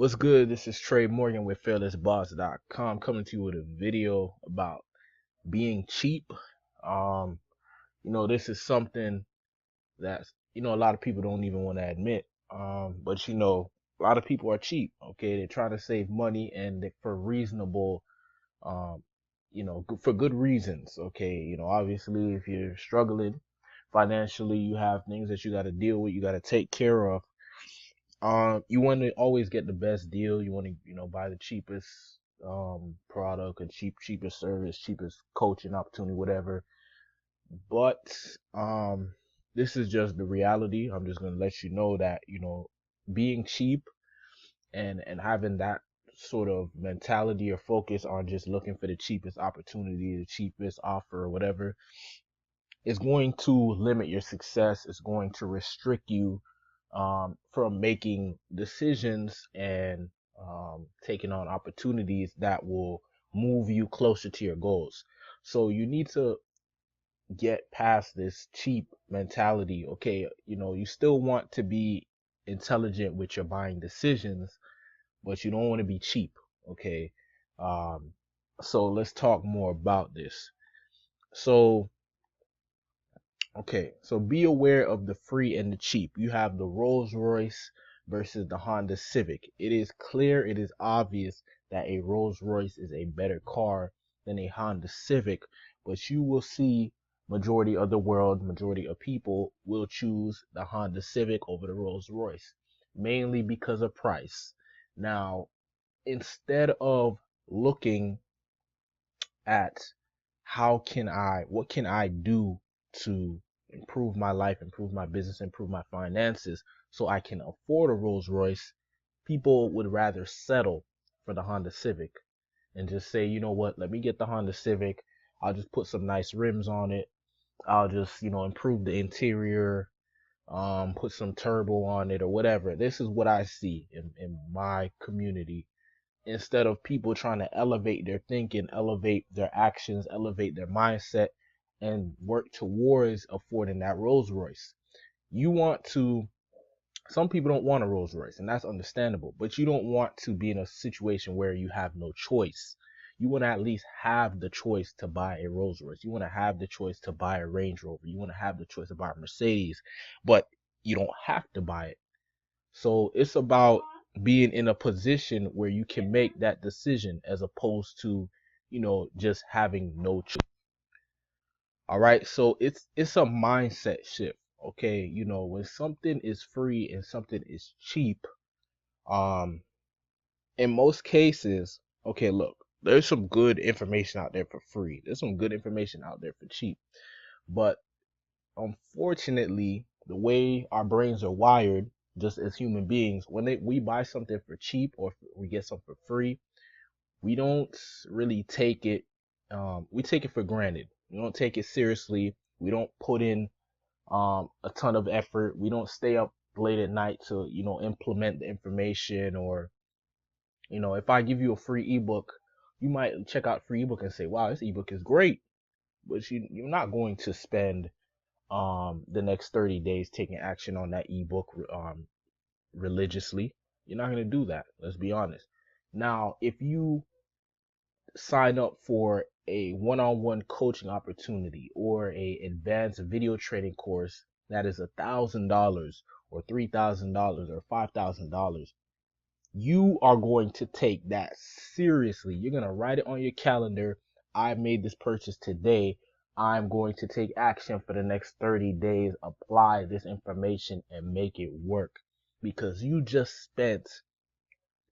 What's good? This is Trey Morgan with FearlessBoss.com coming to you with a video about being cheap. Um, this is something that a lot of people don't even want to admit. But a lot of people are cheap. Okay, they're trying to save money and for reasonable, um, for good reasons. Okay, obviously if you're struggling financially, you have things that you got to deal with, you got to take care of. You want to always get the best deal. You want to, buy the cheapest product and cheapest service, cheapest coaching opportunity, whatever. But this is just the reality. I'm just gonna let you know that, being cheap and having that sort of mentality or focus on just looking for the cheapest opportunity, the cheapest offer or whatever, is going to limit your success. It's going to restrict you from making decisions and taking on opportunities that will move you closer to your goals. So you need to get past this cheap mentality. Okay, you still want to be intelligent with your buying decisions, but you don't want to be cheap. Okay, um, so let's talk more about this. So so be aware of the free and the cheap. You have the Rolls Royce versus the Honda Civic. It is clear, it is obvious that a Rolls Royce is a better car than a Honda Civic, but you will see majority of the world, majority of people will choose the Honda Civic over the Rolls Royce, mainly because of price. Now, instead of looking at what can I do to improve my life, improve my business, improve my finances so I can afford a Rolls Royce, people would rather settle for the Honda Civic and just say, you know what, let me get the Honda Civic. I'll just put some nice rims on it. I'll just, improve the interior, put some turbo on it or whatever. This is what I see in my community, instead of people trying to elevate their thinking, elevate their actions, elevate their mindset, and work towards affording that Rolls Royce. You want to, some people don't want a Rolls Royce, and that's understandable, but you don't want to be in a situation where you have no choice. You want to at least have the choice to buy a Rolls Royce. You want to have the choice to buy a Range Rover. You want to have the choice to buy a Mercedes, but you don't have to buy it. So it's about being in a position where you can make that decision as opposed to, just having no choice. All right. So it's a mindset shift. Okay. When something is free and something is cheap, um, in most cases, okay, look, there's some good information out there for free. There's some good information out there for cheap. But unfortunately, the way our brains are wired, just as human beings, when we buy something for cheap or we get something for free, we don't really take it. We take it for granted. We don't take it seriously. We don't put in a ton of effort. We don't stay up late at night to implement the information. Or if I give you a free ebook, you might check out free ebook and say, wow, this ebook is great, but you're not going to spend the next 30 days taking action on that ebook religiously. You're not going to do that. Let's be honest. Now, if you sign up for a one-on-one coaching opportunity or a advanced video training course that is $1,000 or $3,000 or $5,000, you are going to take that seriously. You're going to write it on your calendar. I made this purchase today. I'm going to take action for the next 30 days, apply this information and make it work, because you just spent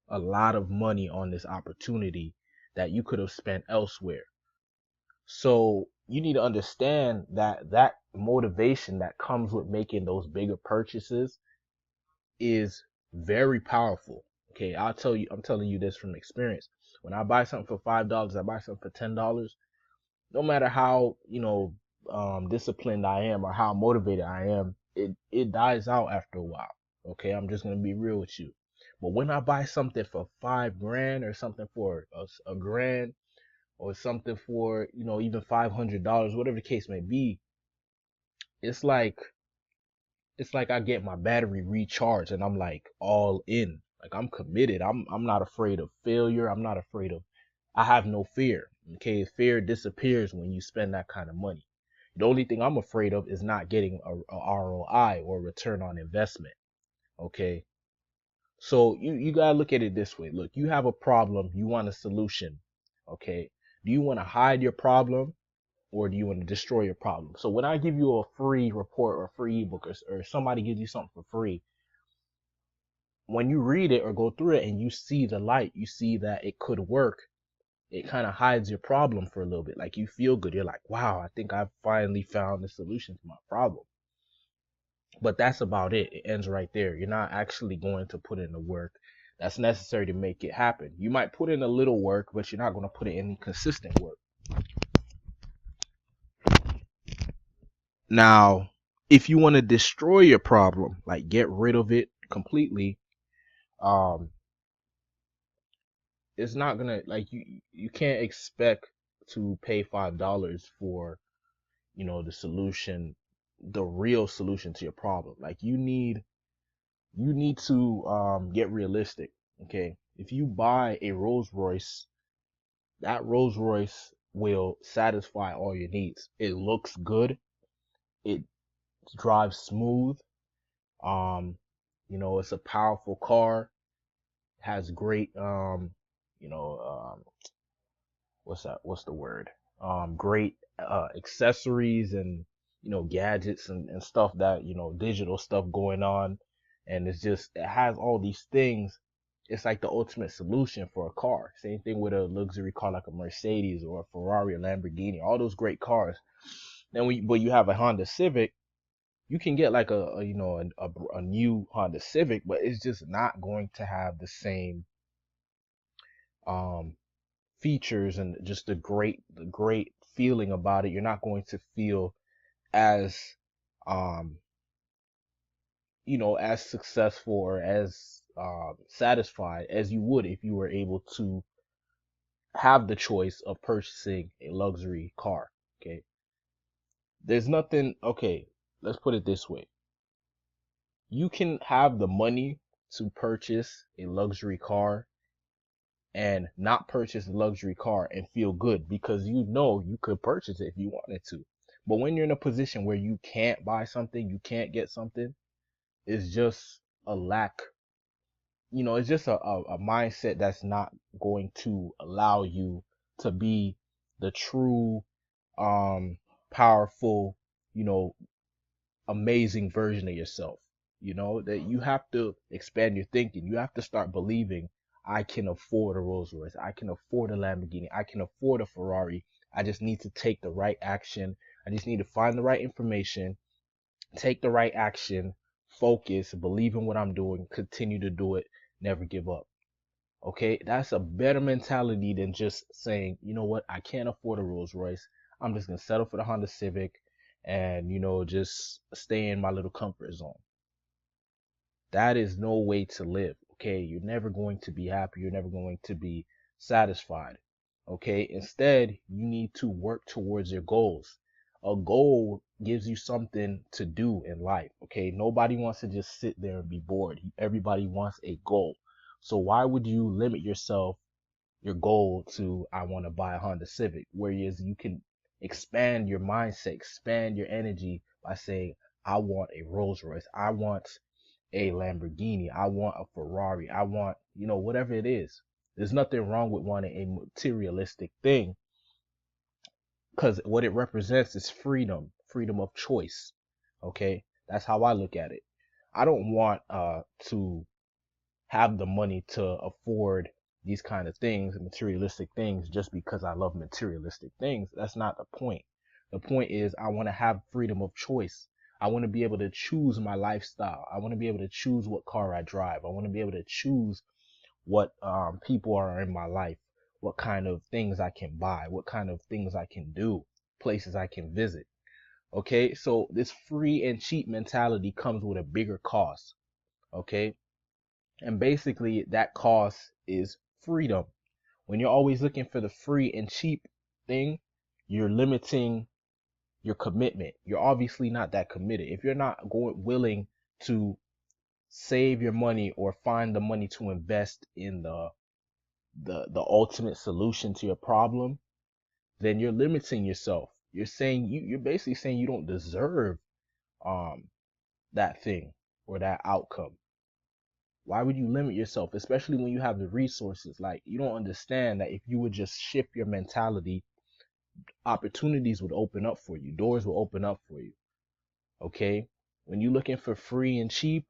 a lot of money on this opportunity that you could have spent elsewhere. So you need to understand that that motivation that comes with making those bigger purchases is very powerful. Okay, I'm telling you this from experience. When I buy something for $5, I buy something for $10. No matter how, disciplined I am or how motivated I am, it dies out after a while. Okay, I'm just gonna be real with you. But when I buy something for $5 grand or something for a grand or something for, even $500, whatever the case may be, it's like I get my battery recharged and I'm like all in. Like I'm committed. I'm not afraid of failure. I have no fear. Okay, fear disappears when you spend that kind of money. The only thing I'm afraid of is not getting a ROI or return on investment. Okay. So you gotta look at it this way. Look, you have a problem, you want a solution. Okay. Do you want to hide your problem or do you want to destroy your problem? So when I give you a free report or a free ebook, or somebody gives you something for free, when you read it or go through it and you see the light, you see that it could work, it kind of hides your problem for a little bit. Like you feel good. You're like, wow, I think I've finally found the solution to my problem. But that's about it. It ends right there. You're not actually going to put in the work that's necessary to make it happen. You might put in a little work, but you're not going to put in any consistent work. Now, if you want to destroy your problem, like get rid of it completely, um, it's not gonna, like, you can't expect to pay $5 for, the solution, the real solution to your problem. Like you need to get realistic. Okay, if you buy a Rolls Royce, that Rolls Royce will satisfy all your needs. It looks good, it drives smooth, um it's a powerful car, has great you know what's the word, great accessories and gadgets and stuff, that digital stuff going on. And it has all these things. It's like the ultimate solution for a car. Same thing with a luxury car like a Mercedes or a Ferrari or Lamborghini, all those great cars. But you have a Honda Civic, you can get like a new Honda Civic, but it's just not going to have the same um features and just the great feeling about it. You're not going to feel as um as successful or as satisfied as you would if you were able to have the choice of purchasing a luxury car. Okay, there's nothing. Okay, let's put it this way: you can have the money to purchase a luxury car and not purchase a luxury car and feel good because you could purchase it if you wanted to. But when you're in a position where you can't buy something, you can't get something, it's just a lack. It's just a mindset that's not going to allow you to be the true, powerful, you know, amazing version of yourself. That you have to expand your thinking. You have to start believing, I can afford a Rolls Royce, I can afford a Lamborghini, I can afford a Ferrari. I just need to take the right action. I just need to find the right information, take the right action, focus, believe in what I'm doing, continue to do it, never give up. Okay, that's a better mentality than just saying, you know what, I can't afford a Rolls Royce. I'm just gonna settle for the Honda Civic and just stay in my little comfort zone. That is no way to live. Okay, you're never going to be happy. You're never going to be satisfied. Okay, instead, you need to work towards your goals. A goal gives you something to do in life. Okay, nobody wants to just sit there and be bored. Everybody wants a goal. So why would you limit your goal to, I want to buy a Honda Civic? Whereas you can expand your mindset, expand your energy by saying, I want a Rolls Royce. I want a Lamborghini. I want a Ferrari. I want, whatever it is. There's nothing wrong with wanting a materialistic thing, because what it represents is freedom of choice. Okay, that's how I look at it. I don't want to have the money to afford these kind of things, materialistic things, just because I love materialistic things. That's not the point. The point is, I want to have freedom of choice. I want to be able to choose my lifestyle. I want to be able to choose what car I drive. I want to be able to choose what people are in my life, what kind of things I can buy, what kind of things I can do, places I can visit. Okay, so this free and cheap mentality comes with a bigger cost. Okay, and basically that cost is freedom. When you're always looking for the free and cheap thing, you're limiting your commitment. You're obviously not that committed. If you're not willing to save your money or find the money to invest in the ultimate solution to your problem, then you're limiting yourself. You're saying you're basically saying you don't deserve um that thing or that outcome. Why would you limit yourself, especially when you have the resources? Like, you don't understand that if you would just shift your mentality, opportunities would open up for you, doors will open up for you. Okay? When you're looking for free and cheap,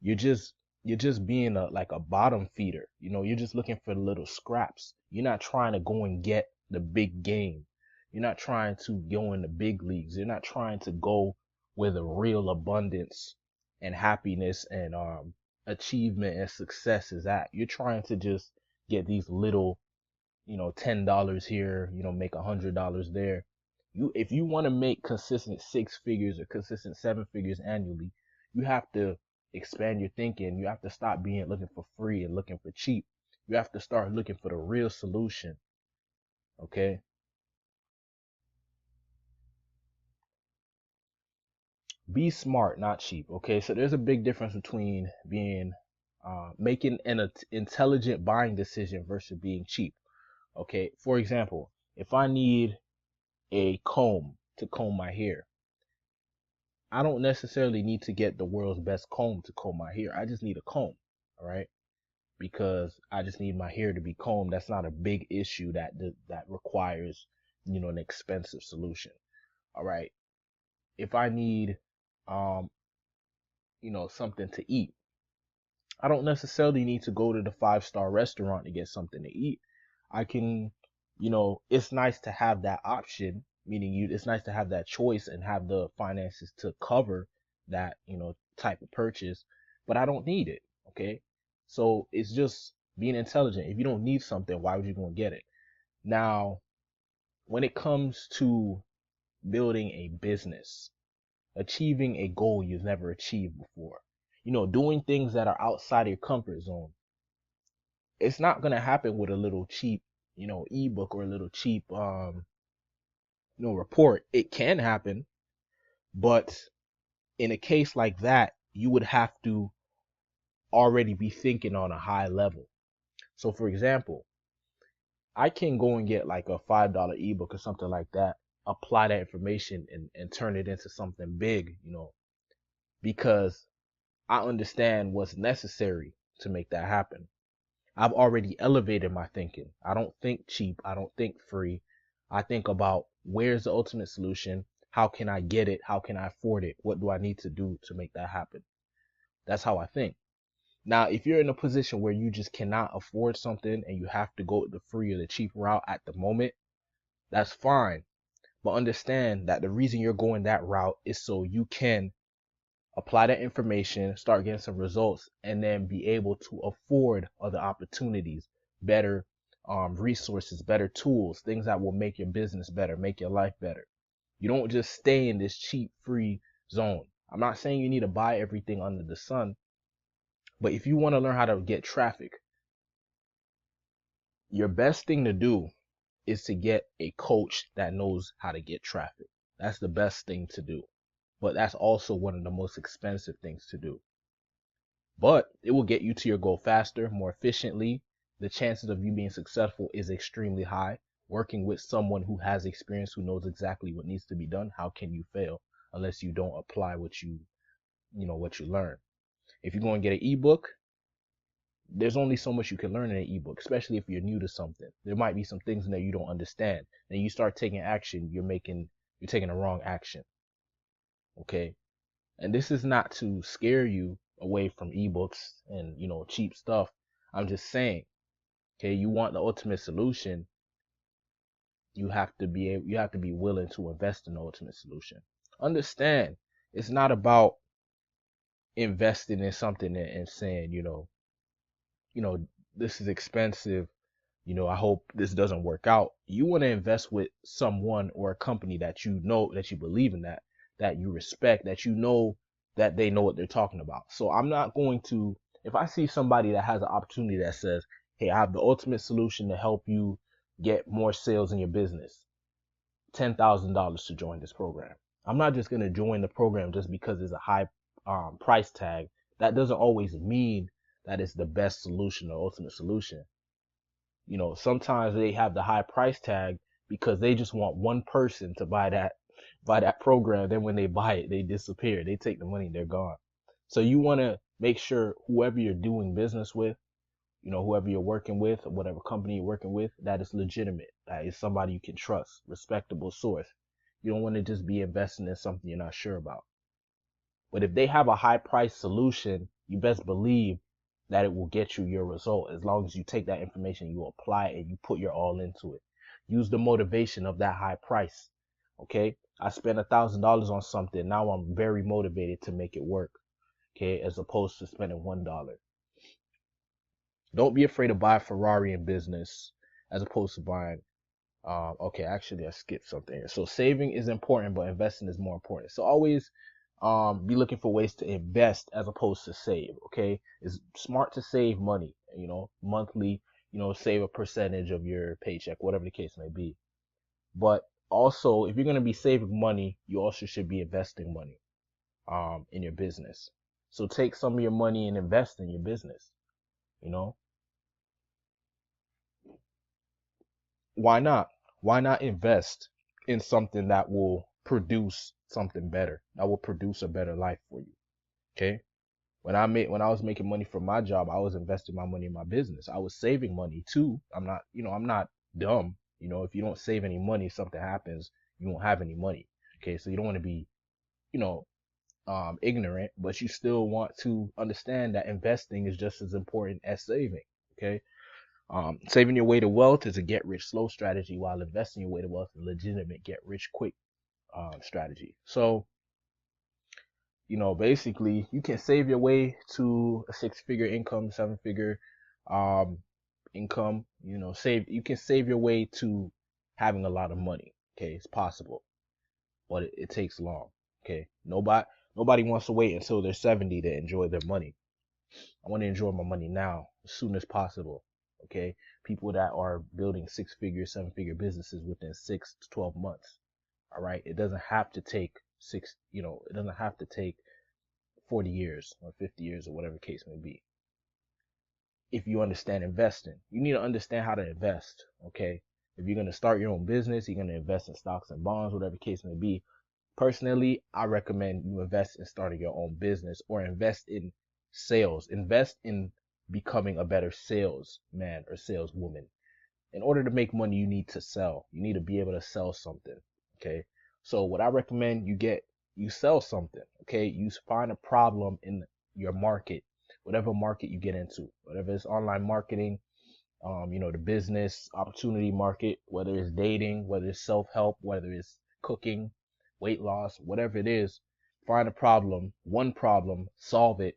you're just you're just being like a bottom feeder. You know, you're just looking for little scraps. You're not trying to go and get the big game. You're not trying to go in the big leagues. You're not trying to go where the real abundance and happiness and achievement and success is at. You're trying to just get these little, $10 here, make $100 there. If you want to make consistent six figures or consistent seven figures annually, you have to expand your thinking. You have to stop being looking for free and looking for cheap. You have to start looking for the real solution. Okay. Be smart, not cheap. Okay. So there's a big difference between making an intelligent buying decision versus being cheap. Okay. For example, if I need a comb to comb my hair, I don't necessarily need to get the world's best comb to comb my hair. I just need a comb. All right. Because I just need my hair to be combed. That's not a big issue that requires, an expensive solution. All right. If I need, um, something to eat, I don't necessarily need to go to the five-star restaurant to get something to eat. I can, it's nice to have that option, meaning it's nice to have that choice and have the finances to cover that, type of purchase, but I don't need it. Okay. So it's just being intelligent. If you don't need something, why would you go and get it? Now, when it comes to building a business, achieving a goal you've never achieved before, doing things that are outside of your comfort zone, it's not going to happen with a little cheap, ebook or a little cheap, report. It can happen, but in a case like that, you would have to already be thinking on a high level. So for example, I can go and get like a $5 ebook or something like that, apply that information and turn it into something big, because I understand what's necessary to make that happen. I've already elevated my thinking. I don't think cheap. I don't think free. I think about where's the ultimate solution? How can I get it? How can I afford it? What do I need to do to make that happen? That's how I think. Now, if you're in a position where you just cannot afford something and you have to go the free or the cheap route at the moment, that's fine. But understand that the reason you're going that route is so you can apply that information, start getting some results, and then be able to afford other opportunities, better resources, better tools, things that will make your business better, make your life better. You don't just stay in this cheap, free zone. I'm not saying you need to buy everything under the sun, but if you want to learn how to get traffic, your best thing to do is to get a coach that knows how to get traffic. That's the best thing to do. But that's also one of the most expensive things to do. But it will get you to your goal faster, more efficiently. The chances of you being successful is extremely high. Working with someone who has experience, who knows exactly what needs to be done, how can you fail unless you don't apply what you learn? If you go and get an ebook, there's only so much you can learn in an ebook, especially if you're new to something. There might be some things in there you don't understand. Then you start taking action, you're taking the wrong action. Okay? And this is not to scare you away from ebooks and, cheap stuff. I'm just saying, okay, you want the ultimate solution, you have to be willing to invest in the ultimate solution. Understand, it's not about investing in something and saying, this is expensive. I hope this doesn't work out. You want to invest with someone or a company that that you believe in, that you respect, that they know what they're talking about. So I'm not going to, if I see somebody that has an opportunity that says, hey, I have the ultimate solution to help you get more sales in your business, $10,000 to join this program. I'm not just going to join the program just because there's a high price tag that doesn't always mean that it's the best solution or ultimate solution. You know, sometimes they have the high price tag because they just want one person to buy that program. Then when they buy it, they disappear. They take the money, they're gone. So you want to make sure whoever you're doing business with, you know, whoever you're working with, or whatever company you're working with, that is legitimate. That is somebody you can trust, respectable source. You don't want to just be investing in something you're not sure about. But if they have a high price solution, you best believe that it will get you your result as long as you take that information, you apply it, and you put your all into it. Use the motivation of that high price. Okay. I spent $1,000 on something. Now I'm very motivated to make it work. Okay. As opposed to spending $1. Don't be afraid to buy a Ferrari in business as opposed to buying. Okay, actually, I skipped something here. So saving is important, but investing is more important. So always be looking for ways to invest as opposed to save. Okay, it's smart to save money. You know, monthly. You know, save a percentage of your paycheck, whatever the case may be. But also, if you're gonna be saving money, you also should be investing money in your business. So take some of your money and invest in your business. You know, why not? Why not invest in something that will produce something better, that will produce a better life for you? Okay. When I was making money from my job, I was investing my money in my business. I was saving money too. I'm not dumb. You know, if you don't save any money, something happens, you won't have any money. Okay. So you don't want to be, you know, ignorant, but you still want to understand that investing is just as important as saving. Okay. Saving your way to wealth is a get rich slow strategy, while investing your way to wealth is a legitimate get rich quick strategy. So, you know, basically, you can save your way to a six-figure income, seven-figure um, income. You know, you can save your way to having a lot of money. Okay, it's possible, but it takes long. Okay, nobody wants to wait until they're 70 to enjoy their money. I want to enjoy my money now, as soon as possible. Okay. People that are building six-figure, seven-figure businesses within 6 to 12 months. All right. It doesn't have to take it doesn't have to take 40 years or 50 years or whatever case may be. If you understand investing, you need to understand how to invest. Okay. If you're going to start your own business, you're going to invest in stocks and bonds, whatever case may be. Personally, I recommend you invest in starting your own business or invest in sales. Invest in becoming a better salesman or saleswoman. In order to make money, you need to sell. You need to be able to sell something. Okay. So what I recommend you sell something. Okay. You find a problem in your market, whatever market you get into, whatever it's online marketing, you know, the business opportunity market, whether it's dating, whether it's self-help, whether it's cooking, weight loss, whatever it is, find a problem, one problem, solve it,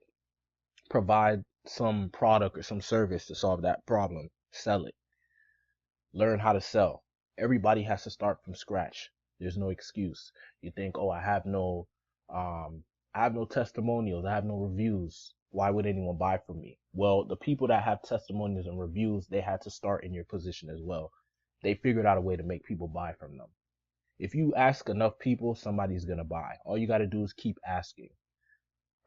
provide some product or some service to solve that problem, sell it, learn how to sell. Everybody has to start from scratch. There's no excuse. You think, oh, I have no testimonials, I have no reviews. Why would anyone buy from me? Well, the people that have testimonials and reviews, they had to start in your position as well. They figured out a way to make people buy from them. If you ask enough people, somebody's gonna buy. All you gotta do is keep asking.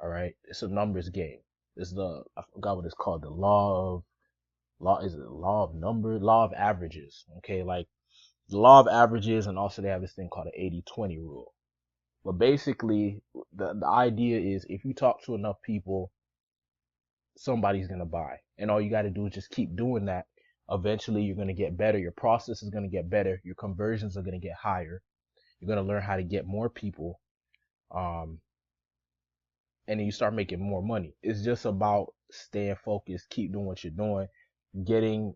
All right, it's a numbers game. I forgot what it's called. The law of averages. Okay, like the law of averages, and also they have this thing called the 80-20 rule. But basically, the idea is if you talk to enough people, somebody's gonna buy, and all you got to do is just keep doing that. Eventually, you're gonna get better. Your process is gonna get better. Your conversions are gonna get higher. You're gonna learn how to get more people, um, and then you start making more money. It's just about staying focused, keep doing what you're doing, getting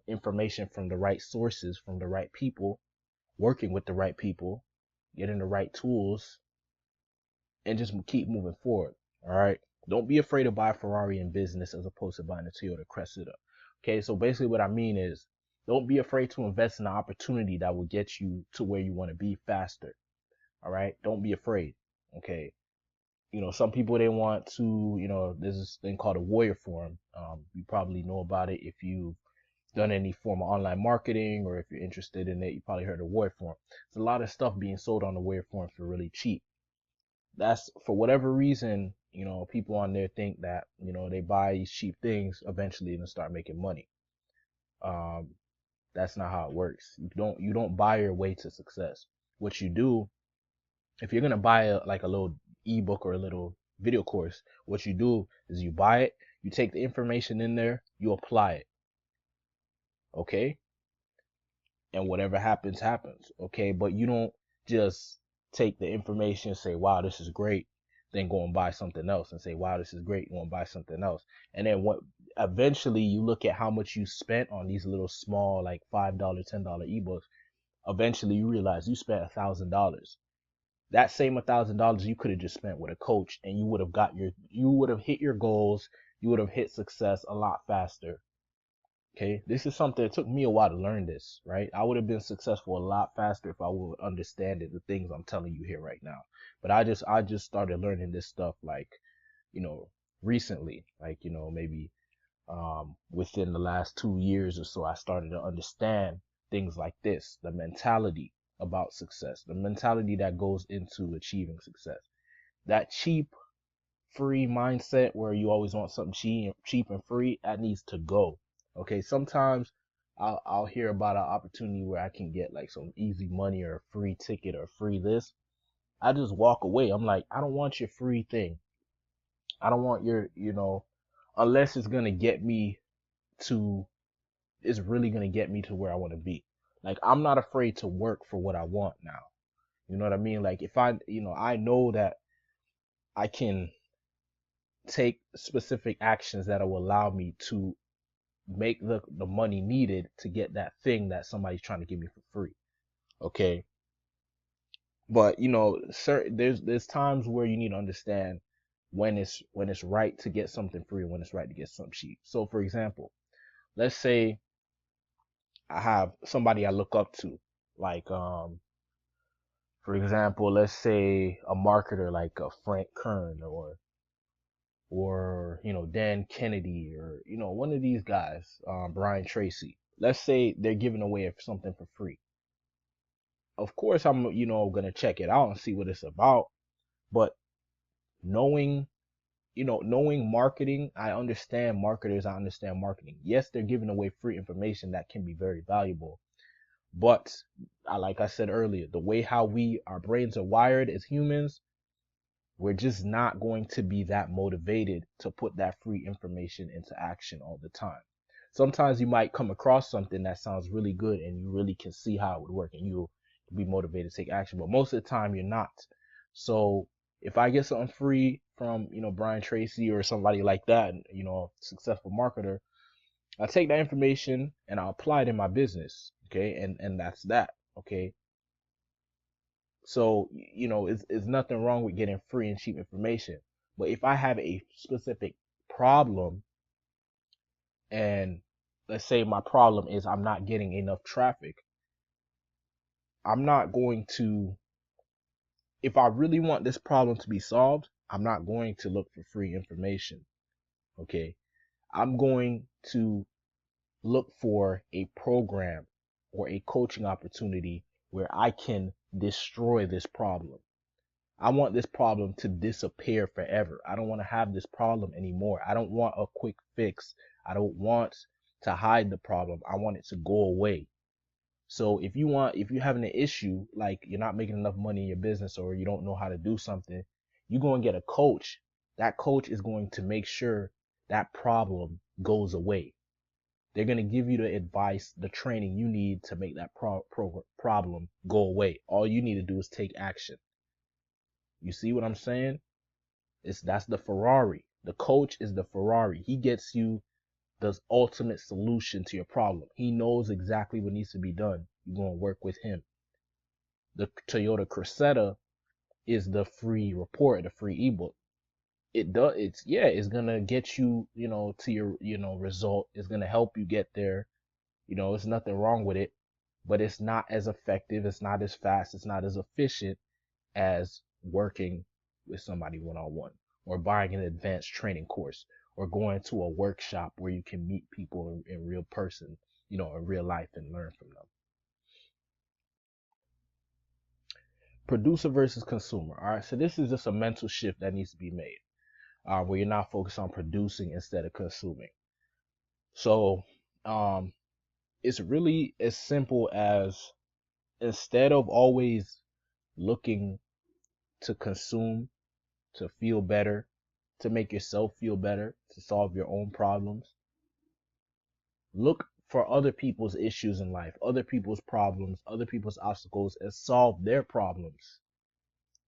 information from the right sources, from the right people, working with the right people, getting the right tools, and just keep moving forward. All right. Don't be afraid to buy a Ferrari in business as opposed to buying a Toyota Cressida. Okay. So basically what I mean is don't be afraid to invest in an opportunity that will get you to where you want to be faster. All right. Don't be afraid. Okay. You know, some people, they want to, you know, there's this thing called a warrior forum. You probably know about it if you've done any form of online marketing, or if you're interested in it, you probably heard of warrior forum. There's a lot of stuff being sold on the warrior forum for really cheap. That's for whatever reason, people on there think that, they buy these cheap things eventually and start making money. Um, that's not how it works. You don't buy your way to success. What you do, if you're gonna buy a little ebook or a little video course, what you do is you buy it, you take the information in there, you apply it, okay? And whatever happens, happens, okay? But you don't just take the information and say, wow, this is great, then go and buy something else and say, wow, this is great, go and buy something else. And then what eventually you look at how much you spent on these little small, like $5, $10 ebooks. Eventually you realize you spent $1,000. That same $1,000 you could have just spent with a coach, and you would have hit your goals, you would have hit success a lot faster. Okay, this is something, it took me a while to learn this, right? I would have been successful a lot faster if I would understand it, the things I'm telling you here right now. But I just started learning this stuff like, recently, like, maybe within the last 2 years or so. I started to understand things like this, the mentality about success, the mentality that goes into achieving success. That cheap, free mindset where you always want something cheap and free, that needs to go. Okay, sometimes I'll hear about an opportunity where I can get like some easy money or a free ticket or free this. I just walk away. I'm like, I don't want your free thing. I don't want your, unless it's really gonna get me to where I want to be. Like, I'm not afraid to work for what I want now. You know what I mean? Like, if I know that I can take specific actions that will allow me to make the money needed to get that thing that somebody's trying to give me for free. Okay. But there's times where you need to understand when it's right to get something free and when it's right to get something cheap. So for example, let's say I have somebody I look up to, like for example, let's say a marketer like Frank Kern or Dan Kennedy, or one of these guys, Brian Tracy. Let's say they're giving away something for free. Of course I'm gonna check it out and see what it's about. But knowing knowing marketing, I understand marketers, I understand marketing. Yes, they're giving away free information that can be very valuable. But like I said earlier, the way how our brains are wired as humans, we're just not going to be that motivated to put that free information into action all the time. Sometimes you might come across something that sounds really good and you really can see how it would work and you'll be motivated to take action. But most of the time you're not. So if I get something free from, Brian Tracy or somebody like that, successful marketer, I'll take that information and I'll apply it in my business. Okay. And that's that. Okay. So, it's nothing wrong with getting free and cheap information. But if I have a specific problem, and let's say my problem is I'm not getting enough traffic, I'm not going to, if I really want this problem to be solved, I'm not going to look for free information. Okay. I'm going to look for a program or a coaching opportunity where I can destroy this problem. I want this problem to disappear forever. I don't want to have this problem anymore. I don't want a quick fix. I don't want to hide the problem. I want it to go away. So if you're having an issue, like you're not making enough money in your business or you don't know how to do something, you go and get a coach. That coach is going to make sure that problem goes away. They're going to give you the advice, the training you need to make that problem go away. All you need to do is take action. You see what I'm saying? That's the Ferrari. The coach is the Ferrari. He gets you the ultimate solution to your problem. He knows exactly what needs to be done. You're going to work with him. The Toyota Cressida is the free report, the free ebook. It's gonna get you, to your, result. It's gonna help you get there. There's nothing wrong with it, but it's not as effective. It's not as fast. It's not as efficient as working with somebody one-on-one, or buying an advanced training course, or going to a workshop where you can meet people in real person, in real life, and learn from them. Producer versus consumer. All right. So this is just a mental shift that needs to be made. where you're not focused on producing instead of consuming. So it's really as simple as, instead of always looking to consume, to feel better, to make yourself feel better, to solve your own problems, look for other people's issues in life, other people's problems, other people's obstacles, and solve their problems.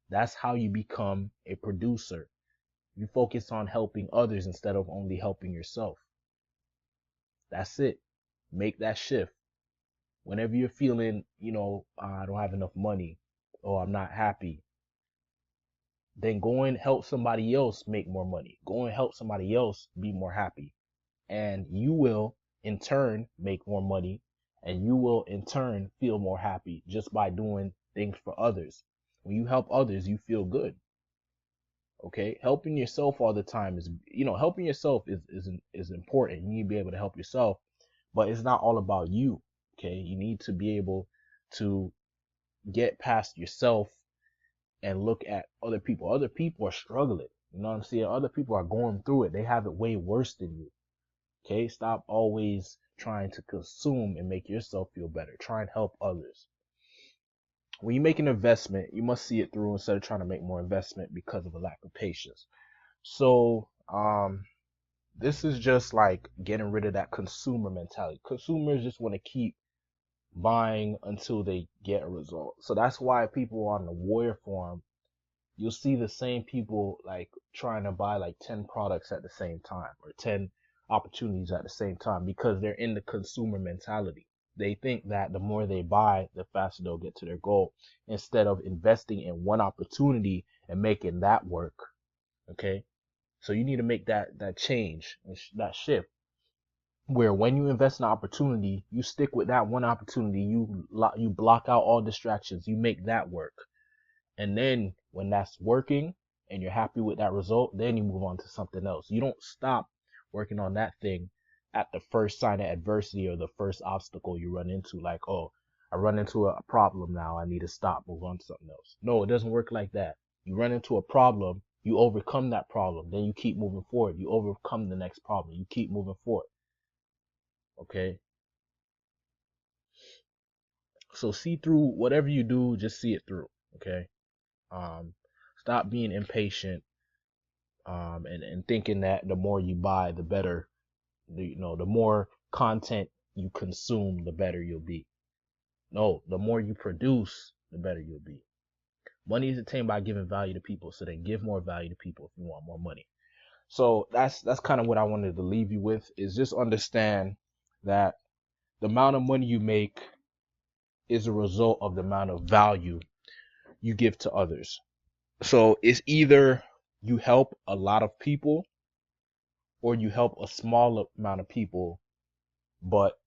That's how you become a producer. You focus on helping others instead of only helping yourself. That's it. Make that shift. Whenever you're feeling, I don't have enough money, or I'm not happy, then go and help somebody else make more money. Go and help somebody else be more happy. And you will in turn make more money, and you will in turn feel more happy just by doing things for others. When you help others, you feel good. Okay, helping yourself all the time is, helping yourself is important. You need to be able to help yourself, but it's not all about you. Okay, you need to be able to get past yourself and look at other people. Other people are struggling. You know what I'm saying? Other people are going through it. They have it way worse than you. Okay, stop always trying to consume and make yourself feel better. Try and help others. When you make an investment, you must see it through instead of trying to make more investment because of a lack of patience. So, this is just like getting rid of that consumer mentality. Consumers just want to keep buying until they get a result. So that's why people on the Warrior Forum, you'll see the same people like trying to buy like 10 products at the same time, or 10 opportunities at the same time, because they're in the consumer mentality. They think that the more they buy, the faster they'll get to their goal, instead of investing in one opportunity and making that work. Okay. So you need to make that change, that shift, where when you invest in an opportunity, you stick with that one opportunity. You block out all distractions. You make that work. And then when that's working and you're happy with that result, then you move on to something else. You don't stop working on that thing at the first sign of adversity or the first obstacle you run into. Like, oh, I run into a problem now, I need to stop, move on to something else. No, it doesn't work like that. You run into a problem, you overcome that problem, then you keep moving forward. You overcome the next problem, you keep moving forward. Okay? So see through whatever you do, just see it through. Okay? Stop being impatient, and thinking that the more you buy, the better, the more content you consume, the better you'll be. No, the more you produce, the better you'll be. Money is attained by giving value to people, so then give more value to people if you want more money. So that's kind of what I wanted to leave you with, is just understand that the amount of money you make is a result of the amount of value you give to others. So it's either you help a lot of people or you help a small amount of people, but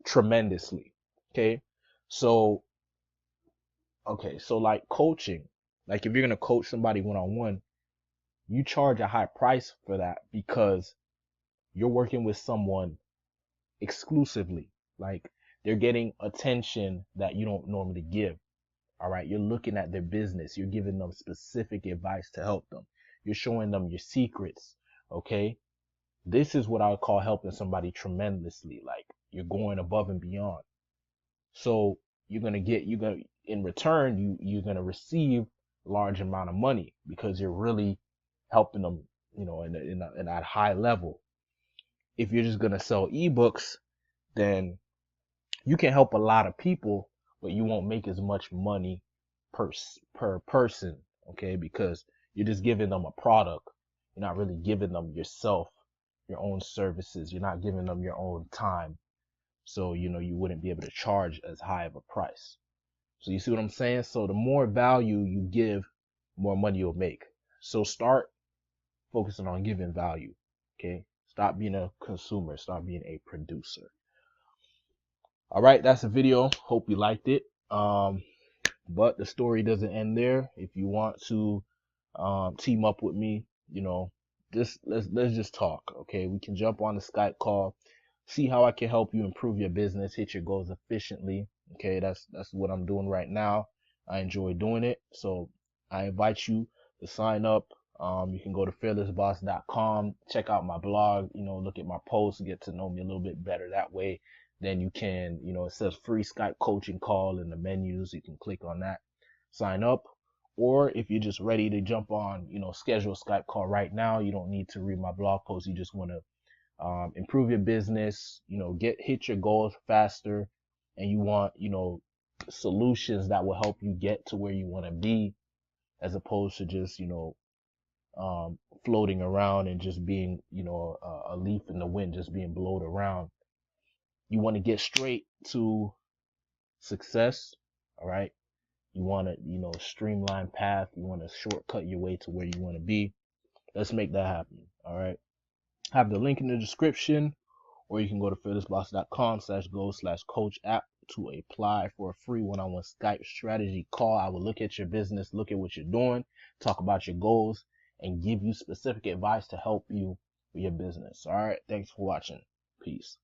tremendously. Okay. So, so like coaching, like if you're going to coach somebody one-on-one, you charge a high price for that because you're working with someone exclusively. Like they're getting attention that you don't normally give. All right. You're looking at their business. You're giving them specific advice to help them. You're showing them your secrets. Okay. This is what I would call helping somebody tremendously. Like you're going above and beyond. So you're going to in return, you're going to receive a large amount of money because you're really helping them, in that high level. If you're just going to sell ebooks, then you can help a lot of people, but you won't make as much money per person. Okay. Because you're just giving them a product. You're not really giving them yourself, your own services. You're not giving them your own time. So, you wouldn't be able to charge as high of a price. So you see what I'm saying? So the more value you give, more money you'll make. So start focusing on giving value. Okay. Stop being a consumer. Start being a producer. All right. That's the video. Hope you liked it. But the story doesn't end there. If you want to, team up with me, let's just talk. Okay. We can jump on the Skype call, see how I can help you improve your business, hit your goals efficiently. Okay, that's what I'm doing right now. I enjoy doing it. So I invite you to sign up. You can go to fearlessboss.com, check out my blog, look at my posts, get to know me a little bit better that way. Then you can, it says free Skype coaching call in the menus. You can click on that, sign up. Or if you're just ready to jump on, schedule a Skype call right now, you don't need to read my blog post. You just want to improve your business, hit your goals faster, and you want, solutions that will help you get to where you want to be, as opposed to just, floating around and just being, a leaf in the wind, just being blown around. You want to get straight to success. All right. You want to, streamline path. You want to shortcut your way to where you want to be. Let's make that happen. All right. I have the link in the description, or you can go to fearlessboss.com/go/coach app to apply for a free one-on-one Skype strategy call. I will look at your business, look at what you're doing, talk about your goals, and give you specific advice to help you with your business. All right. Thanks for watching. Peace.